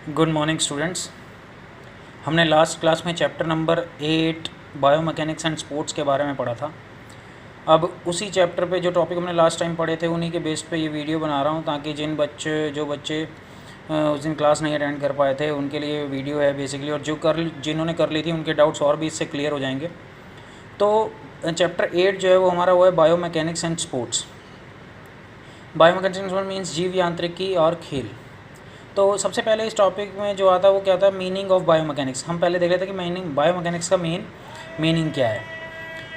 Good morning students. हमने last class में chapter number 8 biomechanics and sports के बारे में पढ़ा था। अब उसी चैप्टर पे जो टॉपिक हमने लास्ट टाइम पढ़े थे उन्हीं के बेस पे ये वीडियो बना रहा हूँ, ताकि जो बच्चे उस दिन क्लास नहीं अटेंड कर पाए थे उनके लिए वीडियो है बेसिकली, और जिन्होंने कर ली थी उनके डाउट्स और भी इससे क्लियर हो जाएंगे। तो चैप्टर 8 जो है वो हमारा वो है biomechanics and sports. Biomechanics and sports means जीव यांत्रिकी और खेल। तो सबसे पहले इस टॉपिक में जो आता है वो क्या था, मीनिंग ऑफ बायोमैकेनिक्स। हम पहले देख लेते हैं कि बायोमैकेनिक्स का मीनिंग क्या है।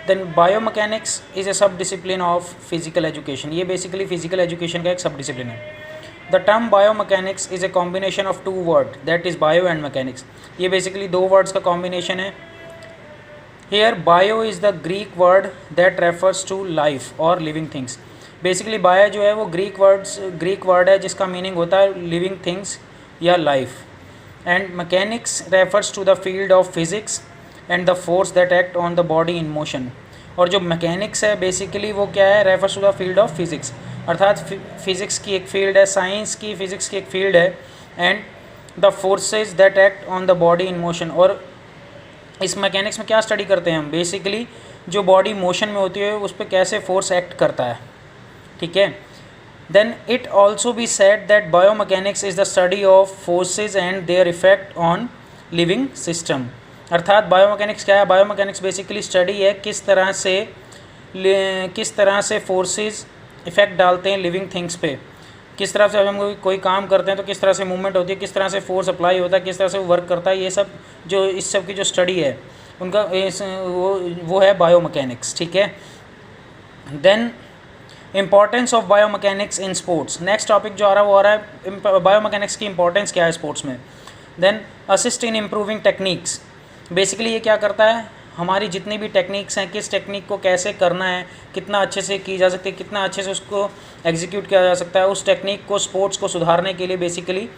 Then biomechanics is a sub discipline of physical education. ये बेसिकली फिजिकल एजुकेशन का एक सब डिसिप्लिन है। The term biomechanics is a combination of two word, that is bio and mechanics. ये बेसिकली दो words का combination है। Here bio is the Greek word that refers to life और living things. Basically bio जो है वो Greek word है जिसका मीनिंग होता है लिविंग थिंग्स या life. And mechanics refers to the field of physics and the force that act on the body in motion. और जो मैकेनिक्स है बेसिकली वो क्या है, refers to the field of physics, अर्थात फिज़िक्स की एक फील्ड है, साइंस की फिज़िक्स की एक फील्ड है। And the forces that act on the body in motion. और इस मैकेनिक्स में क्या स्टडी करते हैं हम, बेसिकली जो बॉडी मोशन में होती है उस पर कैसे फोर्स एक्ट करता है, ठीक है। Then it also be said that biomechanics is the study of forces and their effect on living system. अर्थात बायोमैकेनिक्स क्या है, बायोमैकेनिक्स बेसिकली स्टडी है किस तरह से फोर्सेज इफेक्ट डालते हैं लिविंग थिंग्स पे, किस तरह से हम कोई काम करते हैं तो किस तरह से मूवमेंट होती है, किस तरह से फोर्स अप्लाई होता है, किस तरह से वो वर्क करता है। ये सब जो इस सब की जो स्टडी है उनका वो है बायोमैकेनिक्स, ठीक है। Then importance of biomechanics in sports. Next topic जो आ रहा है वो आ रहा है बायोमैकेनिक्स की इंपॉर्टेंस क्या है स्पोर्ट्स में। Then assist in improving techniques. Basically ये क्या करता है, हमारी जितनी भी टेक्निक्स हैं किस टेक्निक को कैसे करना है, कितना अच्छे से की जा सकती है, कितना अच्छे से उसको एग्जीक्यूट किया जा सकता है, उस टेक्निक को स्पोर्ट्स को सुधारने के लिए बेसिकली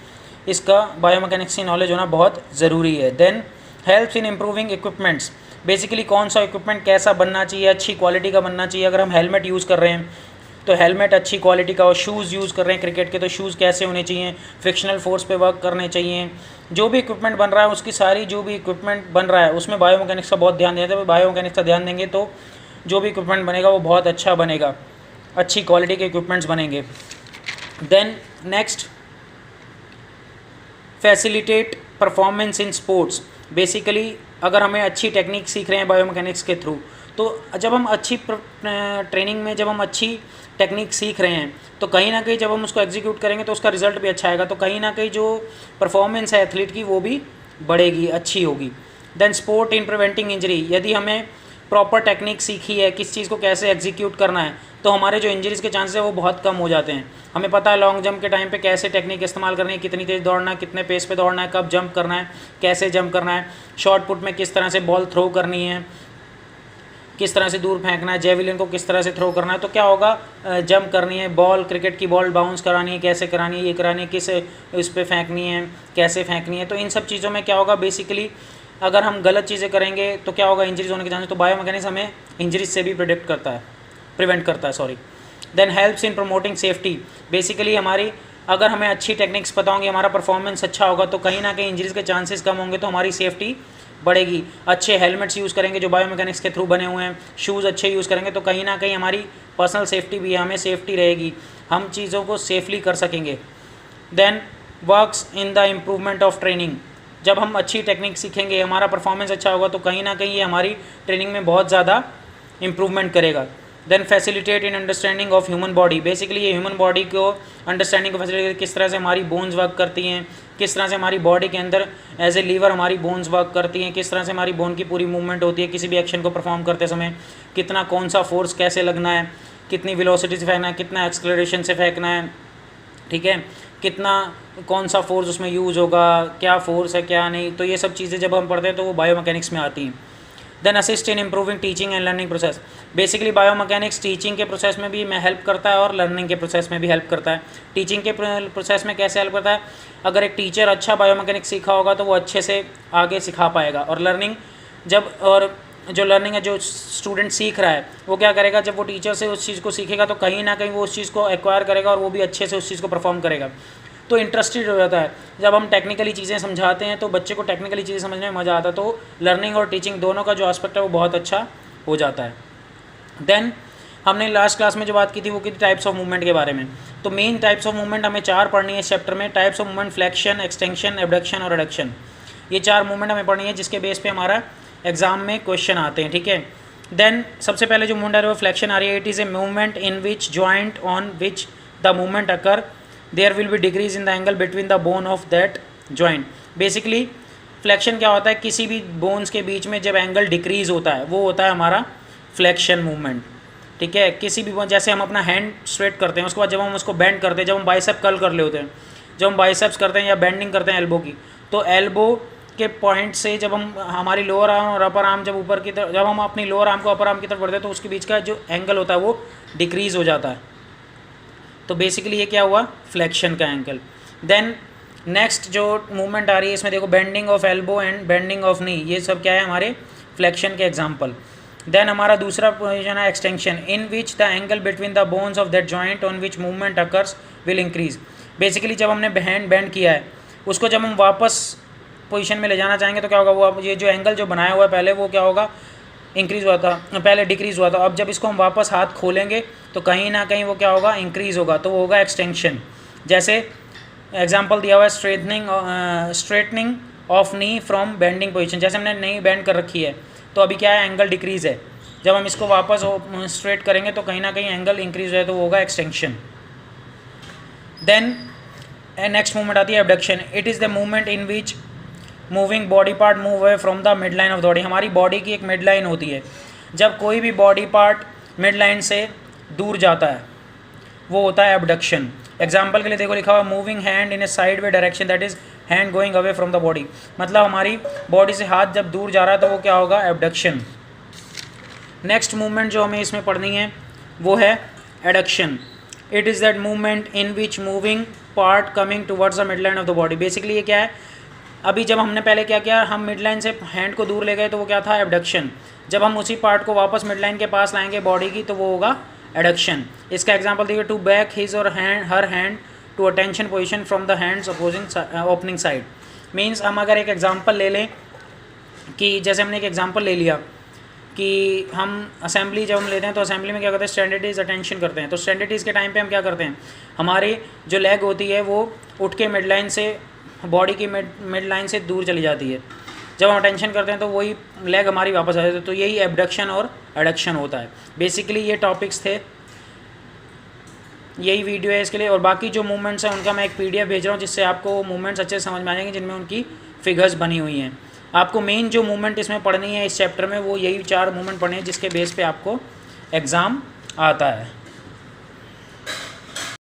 इसका बायोमैकेनिक्स की नॉलेज होना बहुत ज़रूरी है। Then helps in improving equipments. Basically कौन सा इक्विपमेंट कैसा बनना चाहिए, अच्छी क्वालिटी का बनना चाहिए। अगर हम हेलमेट यूज़ कर रहे हैं तो हेलमेट अच्छी क्वालिटी का हो, शूज़ यूज़ कर रहे हैं क्रिकेट के तो शूज़ कैसे होने चाहिए, फ्रिक्शनल फोर्स पे वर्क करने चाहिए। जो भी इक्विपमेंट बन रहा है उसकी सारी जो भी इक्विपमेंट बन रहा है उसमें बायोमैकेनिक्स का बहुत ध्यान देते हैं। बायोमैकेनिक्स का ध्यान देंगे तो जो भी इक्विपमेंट बनेगा वो बहुत अच्छा बनेगा, अच्छी क्वालिटी के इक्विपमेंट्स बनेंगे। Then next facilitate performance in sports. Basically अगर हमें अच्छी टेक्निक सीख रहे हैं बायोमैकेनिक्स के थ्रू, तो जब हम अच्छी ट्रेनिंग में जब हम अच्छी टेक्निक सीख रहे हैं तो कहीं ना कहीं जब हम उसको एग्जीक्यूट करेंगे तो उसका रिजल्ट भी अच्छा आएगा, तो कहीं ना कहीं जो परफॉर्मेंस है एथलीट की वो भी बढ़ेगी, अच्छी होगी। Then sport in preventing injury. यदि हमें प्रॉपर टेक्निक सीखी है किस चीज़ को कैसे एग्जीक्यूट करना है तो हमारे जो इंजरीज़ के चांसेस है वो बहुत कम हो जाते हैं। हमें पता है लॉन्ग जंप के टाइम पे कैसे टेक्निक इस्तेमाल करनी है, कितनी तेज़ दौड़ना है, कितने पेस पे दौड़ना है, कब जंप करना है, कैसे जंप करना है, शॉर्ट पुट में किस तरह से बॉल थ्रो करनी है, किस तरह से दूर फेंकना है, जेवलिन को किस तरह से थ्रो करना है। तो क्या होगा, जंप करनी है, बॉल क्रिकेट की बॉल बाउंस करानी है, कैसे करानी है, ये करानी है, किस इस पर फेंकनी है, कैसे फेंकनी है। तो इन सब चीज़ों में क्या होगा, बेसिकली अगर हम गलत चीज़ें करेंगे तो क्या होगा, इंजरीज होने के चांसेस। तो बायोमैकेनिक्स हमें इंजरीज से भी प्रिवेंट करता है, sorry. Then helps in promoting safety. Basically अगर हमें अच्छी टेक्निक्स पता होंगी, हमारा परफॉर्मेंस अच्छा होगा तो कहीं ना कहीं इंजरीज के चांसेस कम होंगे, तो हमारी सेफ्टी बढ़ेगी। अच्छे हेलमेट्स यूज़ करेंगे जो बायोमैकेनिक्स के थ्रू बने हुए हैं, शूज़ अच्छे यूज़ करेंगे तो कहीं ना कहीं हमारी पर्सनल सेफ्टी भी है, हमें सेफ्टी रहेगी, हम चीज़ों को सेफली कर सकेंगे। Then works in the improvement of training. जब हम अच्छी टेक्निक सीखेंगे, हमारा परफॉर्मेंस अच्छा होगा तो कहीं ना कहीं ये हमारी ट्रेनिंग में बहुत ज़्यादा इम्प्रूवमेंट करेगा। Then facilitate in understanding of human body. Basically ये ह्यूमन बॉडी को अंडरस्टैंडिंग को फैसिलिटेट, किस तरह से हमारी बोन्स वर्क करती हैं, किस तरह से हमारी बॉडी के अंदर एज ए लीवर हमारी बोन्स वर्क करती हैं, किस तरह से हमारी बोन की पूरी मूवमेंट होती है किसी भी एक्शन को परफॉर्म करते समय, कितना कौन सा फोर्स कैसे लगना है, कितनी वेलोसिटी से फेंकना है, कितना एक्सलरेशन से फेंकना है, ठीक है, कितना कौन सा फोर्स उसमें यूज़ होगा, क्या फोर्स है क्या नहीं। तो ये सब चीज़ें जब हम पढ़ते हैं तो वो बायोमैकेनिक्स में आती हैं। Then assist in improving teaching and learning process. Basically biomechanics teaching के प्रोसेस में भी हेल्प करता है और लर्निंग के प्रोसेस में भी हेल्प करता है। टीचिंग के प्रोसेस में कैसे हेल्प करता है, अगर एक टीचर अच्छा बायोमैकेनिक्स सीखा होगा तो वो अच्छे से आगे सिखा पाएगा। और जो लर्निंग है, जो स्टूडेंट सीख रहा है वो क्या करेगा, जब वो टीचर से उस चीज़ को सीखेगा तो कहीं ना कहीं वो उस चीज़ को एक्वायर करेगा और वो भी अच्छे से उस चीज़ को परफॉर्म करेगा। तो इंटरेस्टेड हो जाता है। जब हम टेक्निकली चीज़ें समझाते हैं तो बच्चे को टेक्निकली चीज़ें समझने में मज़ा आता है, तो लर्निंग और टीचिंग दोनों का जो एस्पेक्ट है वो बहुत अच्छा हो जाता है। देन हमने लास्ट क्लास में जो बात की थी वो की टाइप्स ऑफ मूवमेंट के बारे में। तो मेन टाइप्स ऑफ मूवमेंट हमें 4 पढ़नी है इस चैप्टर में। Types of movement flexion, extension, abduction और एडक्शन, ये 4 मूवमेंट हमें पढ़नी है जिसके बेस पे हमारा एग्जाम में क्वेश्चन आते हैं, ठीक है। देन सबसे पहले जो मूवमेंट आ रही है वो फ्लेक्शन आ रही है। It is a movement in which joint on which the movement occur there will be decrease in the angle between the bone of that joint. Basically flexion क्या होता है, किसी भी बोन्स के बीच में जब एंगल डिक्रीज होता है वो होता है हमारा फ्लेक्शन मूवमेंट, ठीक है। किसी भी जैसे हम अपना हैंड स्ट्रेट करते हैं, उसके बाद जब हम उसको बेंड करते हैं, जब हम बाइसेप कर्ल कर ले होते हैं, जब हम बाइसेप्स करते हैं या बेंडिंग करते हैं एल्बो की, तो एल्बो के पॉइंट से जब हम हमारी लोअर आर्म और अपर आर्म जब ऊपर की तरफ, जब हम अपनी लोअर आर्म को अपर आर्म की तरफ बढ़ते हैं तो उसके बीच का जो एंगल होता है वो डिक्रीज़ हो जाता है। तो बेसिकली ये क्या हुआ, फ्लेक्शन का एंगल। देन नेक्स्ट जो मूवमेंट आ रही है इसमें देखो, bending of elbow and bending of नी, ये सब क्या है हमारे फ्लेक्शन के एग्जाम्पल। देन हमारा दूसरा पोजीशन है extension, in which the angle between the bones of that joint on which movement occurs will increase. Basically जब हमने हैंड बेंड किया है उसको जब हम वापस पोजीशन में ले जाना चाहेंगे तो क्या होगा, वो अब ये जो एंगल जो बनाया हुआ है पहले वो क्या होगा, इंक्रीज़ हुआ था, पहले डिक्रीज़ हुआ था। अब जब इसको हम वापस हाथ खोलेंगे तो कहीं ना कहीं वो क्या होगा, इंक्रीज़ होगा, तो वो होगा एक्सटेंशन। जैसे एग्जांपल दिया हुआ है straightening of knee from bending position, जैसे हमने नी बेंड कर रखी है तो अभी क्या है, एंगल डिक्रीज़ है, जब हम इसको वापस स्ट्रेट करेंगे तो कहीं ना कहीं एंगल इंक्रीज़ है, तो वो होगा एक्सटेंशन। देन नेक्स्ट मूवमेंट आती है abduction. It is the movement in which moving body part move away from the mid line of the body. हमारी बॉडी की एक मिड लाइन होती है, जब कोई भी बॉडी पार्ट मिड लाइन से दूर जाता है वो होता है एबडक्शन। एग्जाम्पल के लिए देखो लिखा हुआ moving hand in A side way direction, that is hand going away from the body. मतलब हमारी बॉडी से हाथ जब दूर जा रहा है तो वो क्या होगा, एबडक्शन। नेक्स्ट मूवमेंट जो हमें इसमें पढ़नी है वो है adduction. It is that movement in which moving part coming towards the mid line of the body. Basically ये क्या है, अभी जब हमने पहले क्या किया, हम मिड लाइन से हैंड को दूर ले गए तो वो क्या था, एबडक्शन। जब हम उसी पार्ट को वापस मिड लाइन के पास लाएंगे बॉडी की तो वो होगा एडक्शन। इसका एग्जांपल देखिए, टू बैक हिज और her hand to attention position from the hands opposing opening side. Means हम अगर एक एग्जांपल ले लें कि जैसे हमने एक एग्जांपल ले लिया कि हम असेंबली जब हम लेते हैं तो असेंबली में क्या करते हैं, स्टैंडर्डीज अटेंशन करते हैं। तो स्टैंडर्डीज के टाइम पे हम क्या करते हैं, हमारी जो लेग होती है वो उठ के मिड लाइन से, बॉडी की मिड लाइन से दूर चली जाती है। जब हम अटेंशन करते हैं तो वही लेग हमारी वापस आ जाती है, तो यही एबडक्शन और एडक्शन होता है। बेसिकली ये टॉपिक्स थे, यही वीडियो है इसके लिए। और बाकी जो मूवमेंट्स हैं उनका मैं एक PDF भेज रहा हूँ जिससे आपको मूवमेंट्स अच्छे से समझ में आ जाएंगे, जिनमें उनकी फिगर्स बनी हुई हैं। आपको मेन जो मूवमेंट इसमें पढ़नी है इस चैप्टर में वो यही 4 मूवमेंट पढ़नी है जिसके बेस पे आपको एग्ज़ाम आता है।